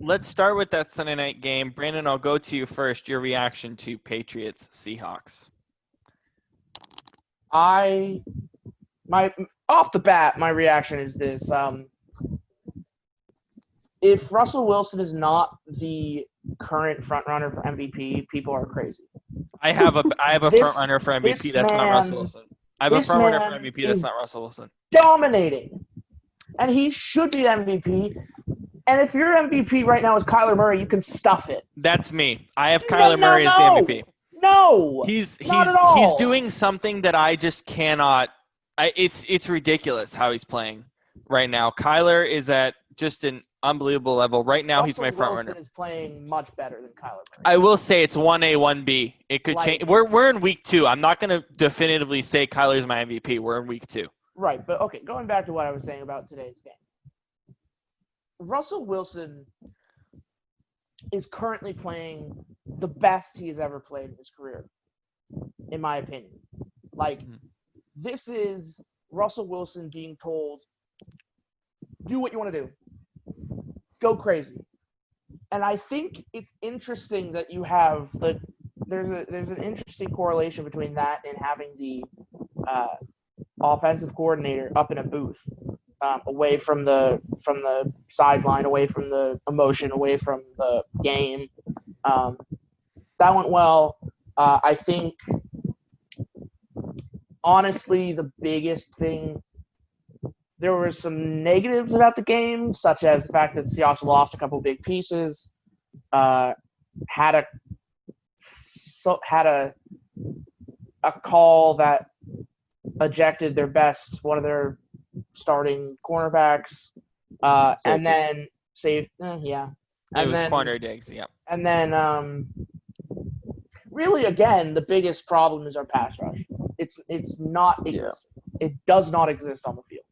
let's start with that Sunday night game. Brandon, I'll go to you first. Your reaction to Patriots Seahawks. Off the bat, my reaction is this. If Russell Wilson is not the current frontrunner for MVP, people are crazy. I have a front runner for MVP that's not Russell Wilson. I have a front runner for MVP that's not Russell Wilson. Dominating. And he should be MVP. And if your MVP right now is Kyler Murray, you can stuff it. That's me. I have Kyler Murray as the MVP. No. He's he's doing something that I just cannot. It's ridiculous how he's playing right now. Kyler is at just an unbelievable level. Right now, he's my front runner. Wilson is playing much better than Kyler Murray. I will say it's 1A, 1B. It could change. We're in week 2. I'm not going to definitively say Kyler's my MVP. We're in week 2. Right, but okay, going back to what I was saying about today's game. Russell Wilson is currently playing the best he has ever played in his career, in my opinion. This is Russell Wilson being told, do what you want to do. Go crazy. And I think it's interesting that you have there's an interesting correlation between that and having the offensive coordinator up in a booth, away from the sideline, away from the emotion, away from the game. That went well. I think, honestly, the biggest thing, there were some negatives about the game, such as the fact that the Seahawks lost a couple of big pieces, had a call that ejected one of their starting cornerbacks, and then saved. Yeah, and it was Quandre Diggs. Yeah, and then really, again, the biggest problem is our pass rush. It's not. It does not exist on the field,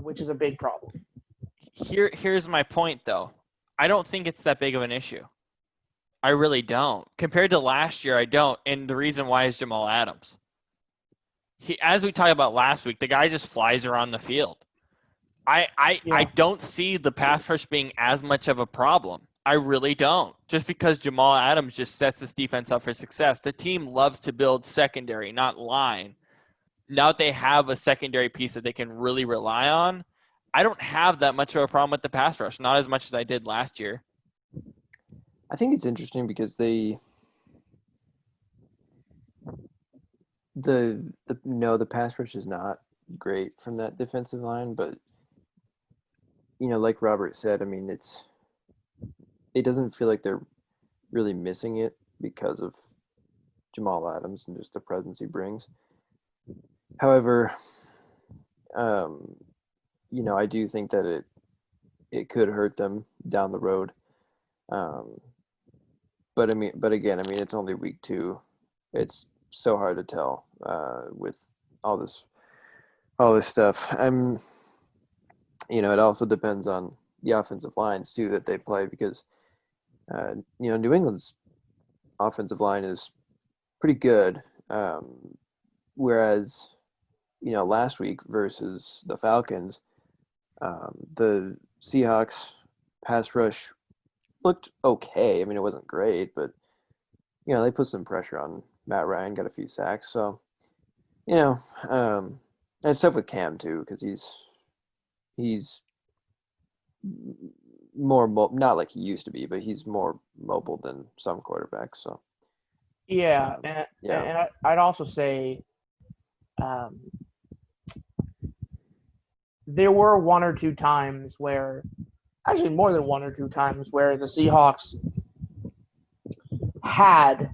which is a big problem. Here's my point, though. I don't think it's that big of an issue. I really don't. Compared to last year, I don't. And the reason why is Jamal Adams. As we talked about last week, the guy just flies around the field. I don't see the pass rush being as much of a problem. I really don't. Just because Jamal Adams just sets this defense up for success. The team loves to build secondary, not line. Now that they have a secondary piece that they can really rely on, I don't have that much of a problem with the pass rush. Not as much as I did last year. I think it's interesting because the pass rush is not great from that defensive line, but like Robert said, I mean, it doesn't feel like they're really missing it because of Jamal Adams and just the presence he brings. However, I do think that it could hurt them down the road. But again, it's only week 2. It's so hard to tell with all this stuff. It also depends on the offensive lines too that they play because New England's offensive line is pretty good, whereas last week versus the Falcons, the Seahawks pass rush looked okay. I mean, it wasn't great, but they put some pressure on Matt Ryan, got a few sacks. So, and stuff with Cam too, because he's more not like he used to be, but he's more mobile than some quarterbacks. So, and I'd also say there were one or two times where, actually more than one or two times, where the Seahawks had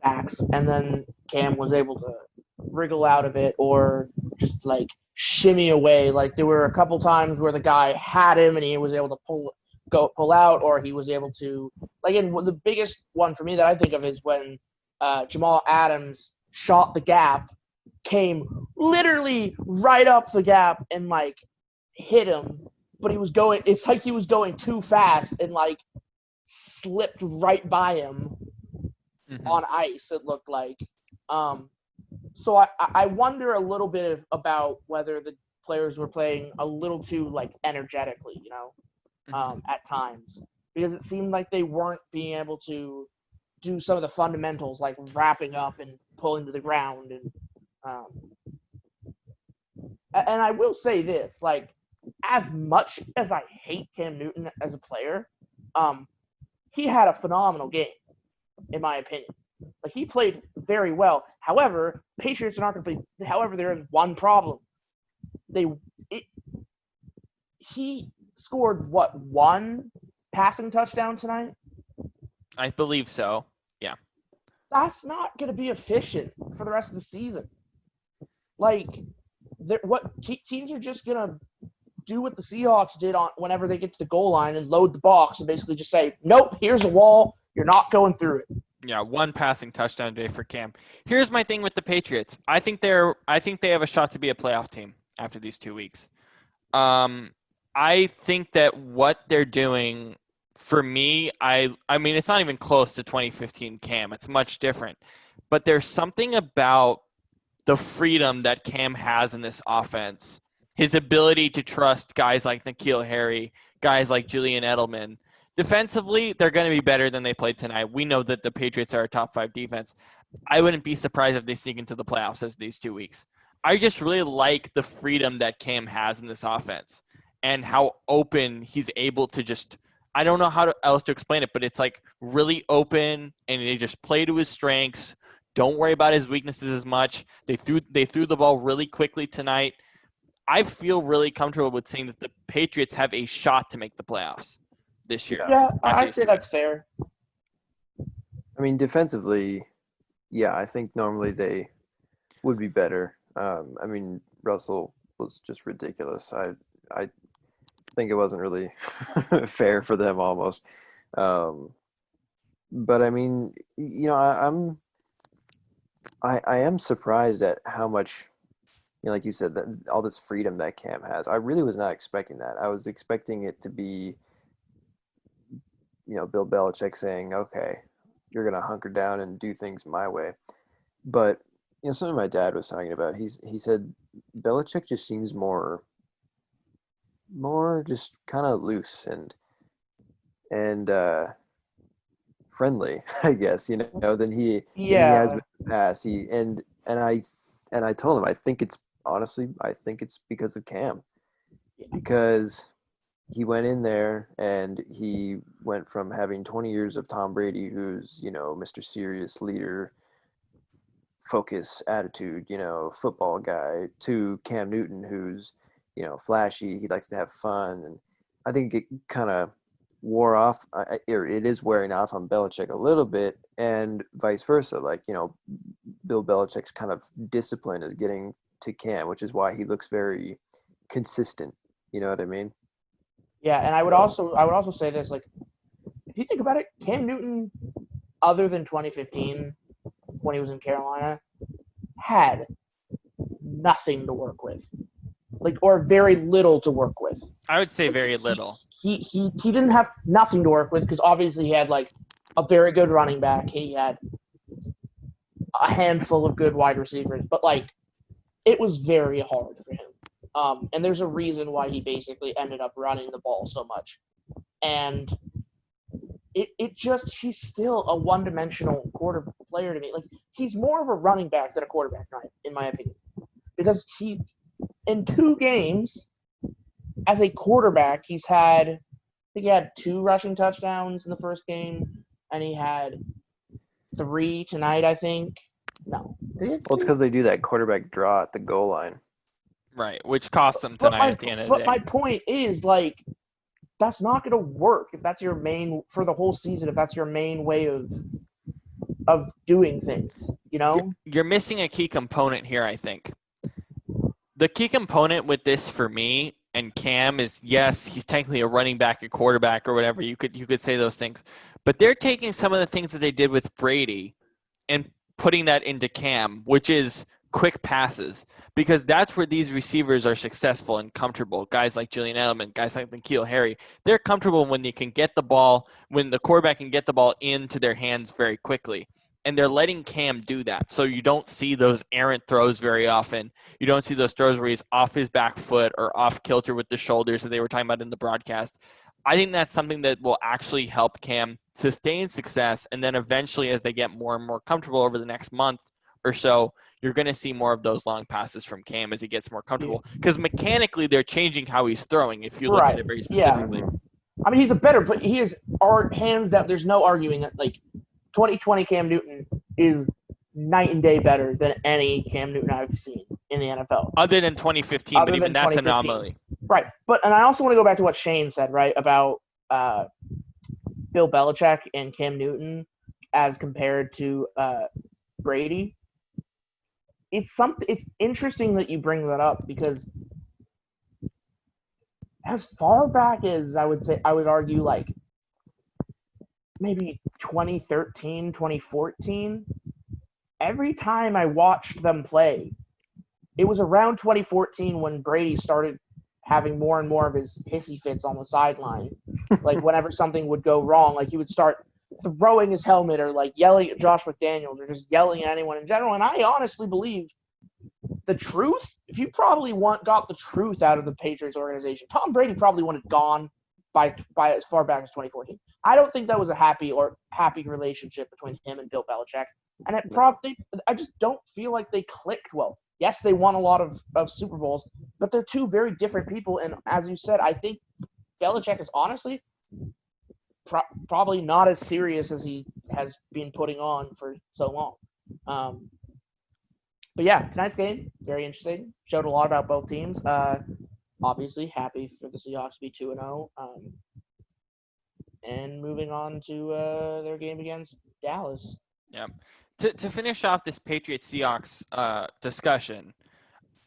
sacks, and then Cam was able to wriggle out of it or just shimmy away. There were a couple times where the guy had him and he was able to pull out, or he was able to and the biggest one for me that I think of is when Jamal Adams shot the gap, came literally right up the gap and hit him, but it's like he was going too fast and slipped right by him on ice, it looked like. So I wonder a little bit about whether the players were playing a little too like energetically, at times, because it seemed like they weren't being able to do some of the fundamentals like wrapping up and pulling to the ground. And I will say this, like, as much as I hate Cam Newton as a player, he had a phenomenal game, in my opinion. Like, he played very well. However, Patriots are not going to play. However, there is one problem. He scored, one passing touchdown tonight? I believe so. Yeah. That's not going to be efficient for the rest of the season. Like, teams are just going to do what the Seahawks did whenever they get to the goal line and load the box and basically just say, nope, here's a wall. You're not going through it. Yeah, one passing touchdown today for Cam. Here's my thing with the Patriots. I think they have a shot to be a playoff team after these 2 weeks. I think that what they're doing, for me, I mean, it's not even close to 2015 Cam. It's much different. But there's something about the freedom that Cam has in this offense, his ability to trust guys like N'Keal Harry, guys like Julian Edelman. Defensively, they're going to be better than they played tonight. We know that the Patriots are a top 5 defense. I wouldn't be surprised if they sneak into the playoffs after these 2 weeks. I just really like the freedom that Cam has in this offense and how open he's able to just – I don't know how else to explain it, but it's like really open and they just play to his strengths. Don't worry about his weaknesses as much. They threw the ball really quickly tonight. I feel really comfortable with saying that the Patriots have a shot to make the playoffs this year. Yeah, I'd say that's fair. I mean, defensively, yeah, I think normally they would be better. I mean, Russell was just ridiculous. I think it wasn't really fair for them almost. But I mean, I am surprised at how much, like you said, that all this freedom that Cam has. I really was not expecting that. I was expecting it to be, Bill Belichick saying, okay, you're going to hunker down and do things my way. But, something my dad was talking about, he said Belichick just seems more just kind of loose and friendly, I guess, than he has been in the past. And I told him, I think it's because of Cam, because he went in there and he went from having 20 years of Tom Brady, who's, Mr. Serious leader, focus, attitude, football guy, to Cam Newton, who's, flashy. He likes to have fun. And I think it kind of wore off. It is wearing off on Belichick a little bit, and vice versa. Like, Bill Belichick's kind of discipline is getting to Cam, which is why he looks very consistent. You know what I mean? Yeah, and I would also say this, like, if you think about it, Cam Newton, other than 2015 when he was in Carolina, had nothing to work with. Like, or very little to work with. I would say very little. He didn't have nothing to work with because obviously he had like a very good running back. He had a handful of good wide receivers, but like it was very hard for him. And there's a reason why he basically ended up running the ball so much. And he's still a one-dimensional quarter player to me. Like, he's more of a running back than a quarterback, in my opinion. Because in 2 games, as a quarterback, I think he had 2 rushing touchdowns in the first game, and he had 3 tonight, I think. No. Well, it's because they do that quarterback draw at the goal line. Right, which cost them tonight at the end of the day. But my point is, like, that's not going to work if that's your main – for the whole season, if that's your main way of doing things, You're missing a key component here, I think. The key component with this for me and Cam is, yes, he's technically a running back, a quarterback, or whatever. You could say those things. But they're taking some of the things that they did with Brady and putting that into Cam, which is quick passes, because that's where these receivers are successful and comfortable. Guys like Julian Edelman, guys like N'Keal Harry, they're comfortable when they can get the ball, when the quarterback can get the ball into their hands very quickly. and they're letting Cam do that. So you don't see those errant throws very often. You don't see those throws where he's off his back foot or off kilter with the shoulders that they were talking about in the broadcast. I think that's something that will actually help Cam sustain success, and then eventually as they get more and more comfortable over the next month or so, you're going to see more of those long passes from Cam as he gets more comfortable. Because mechanically, they're changing how he's throwing if you look at it very specifically. Yeah. I mean, he's a better, but he is hands down. There's no arguing that, like, 2020 Cam Newton is night and day better than any Cam Newton I've seen in the NFL. Other than 2015, but even that's an anomaly. Right. And I also want to go back to what Shane said, right, about Bill Belichick and Cam Newton as compared to Brady. It's interesting that you bring that up because as far back as I would argue like maybe 2013, 2014, every time I watched them play, it was around 2014 when Brady started having more and more of his hissy fits on the sideline. Like whenever something would go wrong, like he would start throwing his helmet or like yelling at Josh McDaniels or just yelling at anyone in general. And I honestly believe the truth, if you probably got the truth out of the Patriots organization, Tom Brady probably wanted gone by as far back as 2014. I don't think that was a happy relationship between him and Bill Belichick. And I just don't feel like they clicked well. Yes, they won a lot of Super Bowls, but they're two very different people. And as you said, I think Belichick is honestly probably not as serious as he has been putting on for so long. But yeah, tonight's game, very interesting. Showed a lot about both teams. Obviously, happy for the Seahawks to be 2-0. And moving on to their game against Dallas. Yeah. To finish off this Patriots-Seahawks discussion,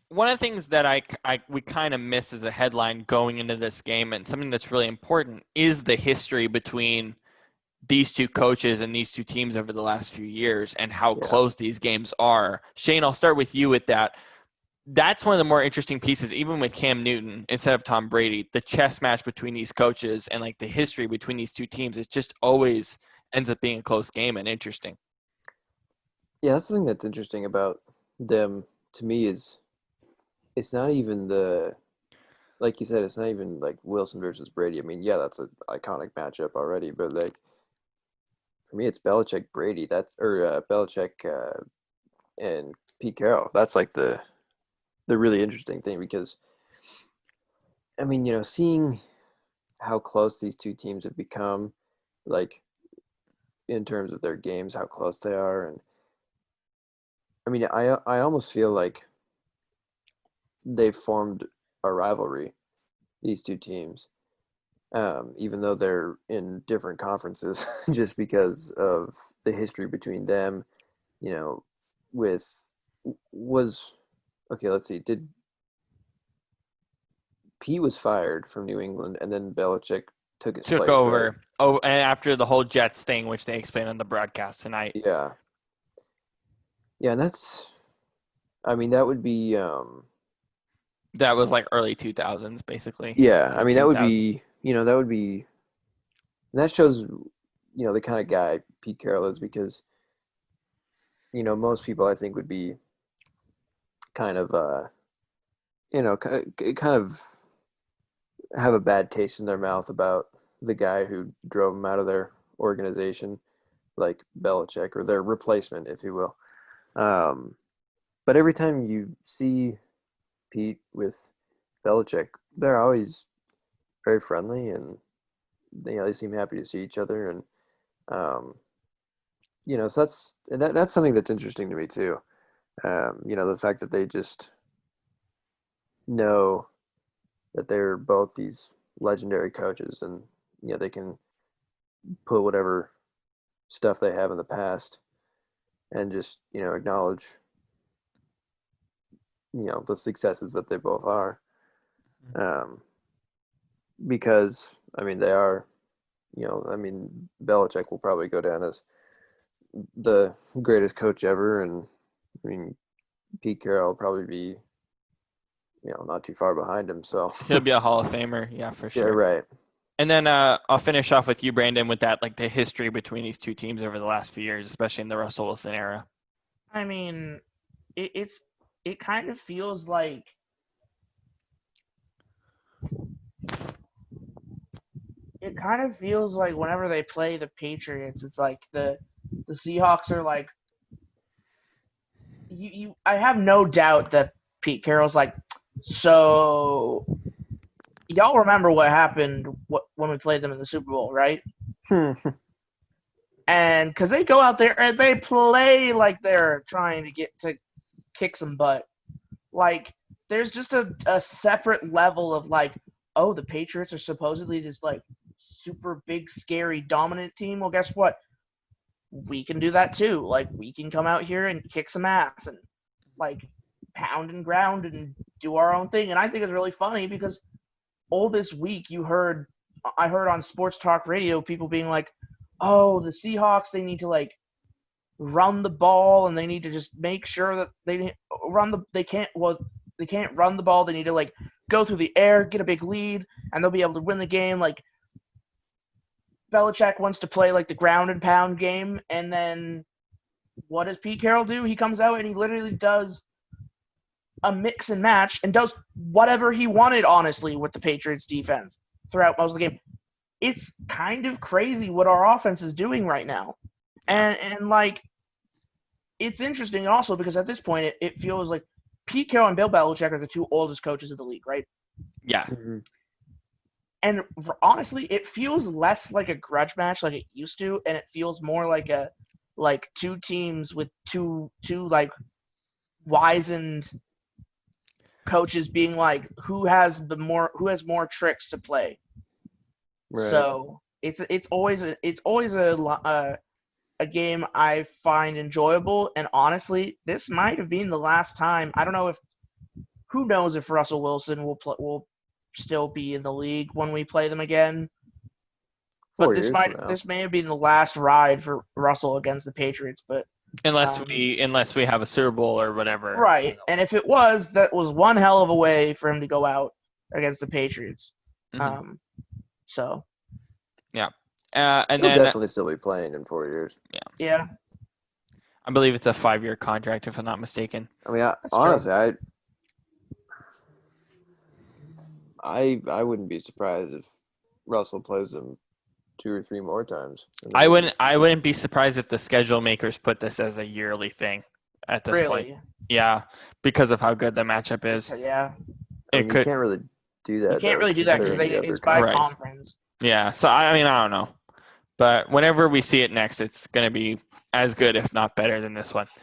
one of the things that we kind of miss as a headline going into this game, and something that's really important, is the history between these two coaches and these two teams over the last few years and how close these games are. Shane, I'll start with you with that. That's one of the more interesting pieces, even with Cam Newton instead of Tom Brady, the chess match between these coaches and like the history between these two teams. It just always ends up being a close game and interesting. Yeah, that's the thing that's interesting about them to me is it's not even like you said, it's not even like Wilson versus Brady. I mean, yeah, that's an iconic matchup already, but like for me, it's Belichick Brady. Belichick and Pete Carroll. That's like the really interesting thing because, I mean, seeing how close these two teams have become, like in terms of their games, how close they are, and I mean, I almost feel like they've formed a rivalry, these two teams, even though they're in different conferences, just because of the history between them. Let's see, Pete was fired from New England, and then Belichick took his place, over. right? Oh, and after the whole Jets thing, which they explained on the broadcast tonight. Yeah, and that would be. That was like early 2000s, basically. Yeah, I mean that would be, and that shows, the kind of guy Pete Carroll is because, most people I think would be kind of, kind of have a bad taste in their mouth about the guy who drove them out of their organization, like Belichick, or their replacement, if you will. But every time you see Pete with Belichick, they're always very friendly, and they seem happy to see each other, and so that's something that's interesting to me too. The fact that they just know that they're both these legendary coaches, and they can put whatever stuff they have in the past and just acknowledge the successes that they both are, because I mean they are, Belichick will probably go down as the greatest coach ever, and I mean Pete Carroll will probably be not too far behind him, so he'll be a Hall of Famer, yeah, for sure. Yeah, right. And then I'll finish off with you, Brandon, with that, like the history between these two teams over the last few years, especially in the Russell Wilson era. I mean, it kind of feels like whenever they play the Patriots, it's like the Seahawks are like you. I have no doubt that Pete Carroll's like, so y'all remember what happened when we played them in the Super Bowl, right? And because they go out there and they play like they're trying to get to kick some butt. Like, there's just a separate level of like, oh, the Patriots are supposedly this like super big, scary, dominant team. Well, guess what? We can do that too. Like, we can come out here and kick some ass and like pound and ground and do our own thing. And I think it's really funny because all this week I heard on sports talk radio people being like, oh, the Seahawks, they need to like run the ball and they need to just make sure that they can't run the ball. They need to like go through the air, get a big lead, and they'll be able to win the game. Like, Belichick wants to play like the ground and pound game, and then what does Pete Carroll do? He comes out and he literally does a mix and match and does whatever he wanted, honestly, with the Patriots defense throughout most of the game. It's kind of crazy what our offense is doing right now. And like, it's interesting also because at this point it feels like Pete Carroll and Bill Belichick are the two oldest coaches of the league, right? Yeah. Mm-hmm. And honestly, it feels less like a grudge match like it used to, and it feels more like two teams with two like wizened coaches being like, who has more tricks to play. Right. So it's always a game I find enjoyable, and honestly, this might have been the last time. I don't know who knows if Russell Wilson will still be in the league when we play them again. But this may have been the last ride for Russell against the Patriots. But unless we have a Super Bowl or whatever, right? And if it was, that was one hell of a way for him to go out against the Patriots. Mm-hmm. So, yeah, and he'll then definitely still be playing in 4 years. Yeah. I believe it's a 5-year contract, if I'm not mistaken. I mean, honestly, I wouldn't be surprised if Russell plays them 2 or 3 more times. I wouldn't be surprised if the schedule makers put this as a yearly thing at this point. Yeah, because of how good the matchup is. Yeah. You can't really do that. You can't really do that because it's by conference. Yeah, so I mean, I don't know. But whenever we see it next, it's going to be as good, if not better, than this one.